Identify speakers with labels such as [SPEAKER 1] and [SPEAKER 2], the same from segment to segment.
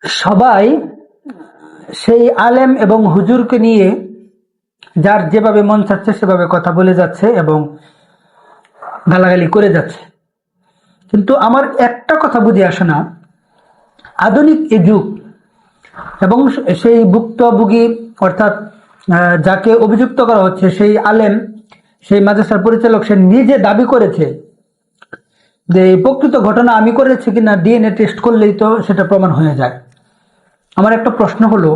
[SPEAKER 1] সবাই সেই আলেম এবং হুজুরকে নিয়ে যার যেভাবে মন চাচ্ছে সেভাবে কথা বলে যাচ্ছে এবং গালাগালি করে যাচ্ছে। কিন্তু আমার একটা কথা বুঝে আসে না, আধুনিক এই যুগ এবং সেই ভুক্তভোগী অর্থাৎ যাকে অভিযুক্ত করা হচ্ছে সেই আলেম, সেই মাদ্রাসার পরিচালক, সে নিজে দাবি করেছে যে প্রকৃত ঘটনা আমি করেছি কিনা ডিএনএ টেস্ট করলেই তো সেটা প্রমাণ হয়ে যায়। আমার একটা প্রশ্ন হলো,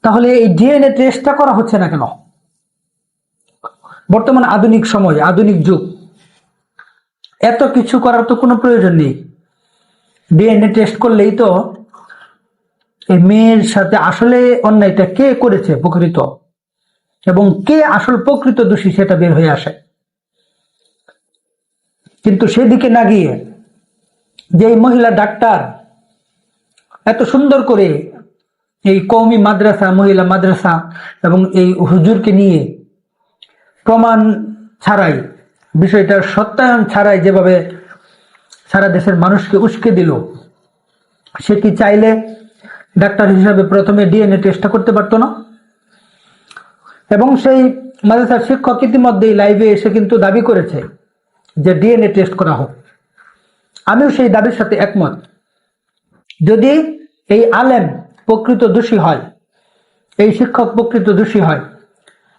[SPEAKER 1] তাহলে এই ডিএনএ টেস্টটা করা হচ্ছে না কেন? বর্তমান আধুনিক সময়, আধুনিক যুগ, এত কিছু করার তো কোনো প্রয়োজন নেই। ডিএনএ টেস্ট করলেই তো এই মেয়ের সাথে আসলে অন্যায়টা কে করেছে প্রকৃত এবং কে আসল প্রকৃত দোষী সেটা বের হয়ে আসে। কিন্তু সেদিকে না গিয়ে যে মহিলা ডাক্তার এত সুন্দর করে এই কওমি মাদ্রাসা, মহিলা মাদ্রাসা এবং এই হুজুরকে নিয়ে প্রমাণ ছাড়াই, বিষয়টার সত্যায়ন ছাড়াই যেভাবে সারা দেশের মানুষকে উস্কে দিল, সে কি চাইলে ডাক্তার হিসাবে প্রথমে ডিএনএ টেস্টটা করতে পারতো না? এবং সেই মাদ্রাসার শিক্ষক ইতিমধ্যেই লাইভে এসে কিন্তু দাবি করেছে যে ডিএনএ টেস্ট করা হোক। আমিও সেই দাবির সাথে একমত। যদি এই আলেম প্রকৃত দোষী হয়, এই শিক্ষক প্রকৃত দোষী হয়,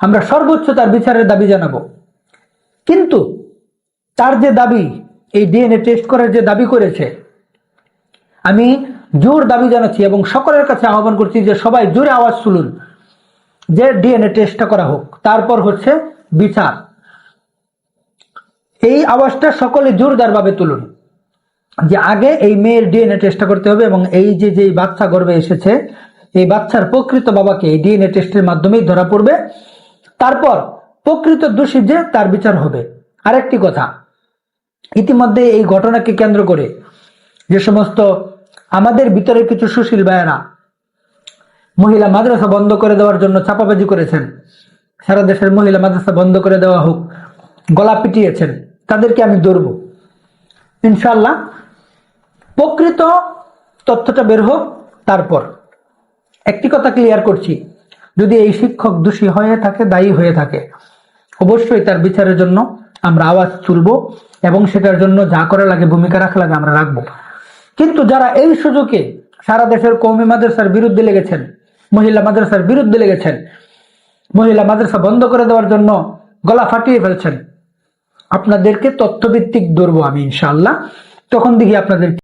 [SPEAKER 1] আমরা সর্বোচ্চ তার বিচারের দাবি জানাবো। কিন্তু তার যে দাবি, এই ডিএনএ টেস্ট করার যে দাবি করেছে, আমি জোর দাবি জানাচ্ছি এবং সকলের কাছে আহ্বান করছি যে সবাই জোরে আওয়াজ তুলুন যে ডিএনএ টেস্টটা করা হোক, তারপর হচ্ছে বিচার। এই আওয়াজটা সকলে জোরদার ভাবে তুলুন যে আগে এই মেয়ের ডিএনএ টেস্টটা করতে হবে এবং এই যে বাচ্চা গর্ভে এসেছে, এই বাচ্চার প্রকৃত বাবাকে এই ডিএনএ টেস্টের মাধ্যমেই ধরা পড়বে। তারপর প্রকৃত দোষী যে তার বিচার হবে। আরেকটি কথা, ইতিমধ্যে এই ঘটনাকে কেন্দ্র করে যে সমস্ত আমাদের ভিতরে কিছু সুশীল ভাইয়েরা মহিলা মাদ্রাসা বন্ধ করে দেওয়ার জন্য চাপাবাজি করেছেন, সারা দেশের মহিলা মাদ্রাসা বন্ধ করে দেওয়া হোক, গলা পিটিয়েছেন, তাদেরকে আমি ধরব ইনশাল্লাহ। প্রকৃত তথ্যটা বের হোক, তারপর একটি কথা ক্লিয়ার করছি, যদি এই শিক্ষক দোষী হয়ে থাকে, দায়ী হয়ে থাকে, অবশ্যই তার বিচারের জন্য আমরা আওয়াজ তুলব এবং সেটার জন্য যা করা লাগে, ভূমিকা রাখা লাগে আমরা রাখবো। কিন্তু যারা এই সুযোগে সারা দেশের কওমি মাদ্রাসার বিরুদ্ধে লেগেছেন, মহিলা মাদ্রাসার বিরুদ্ধে লেগেছেন, মহিলা মাদ্রাসা বন্ধ করে দেওয়ার জন্য গলা ফাটিয়ে ফেলছেন, আপনাদেরকে তথ্যভিত্তিক ধরবো আমি ইনশাআল্লাহ। তখন দেখি আপনাদের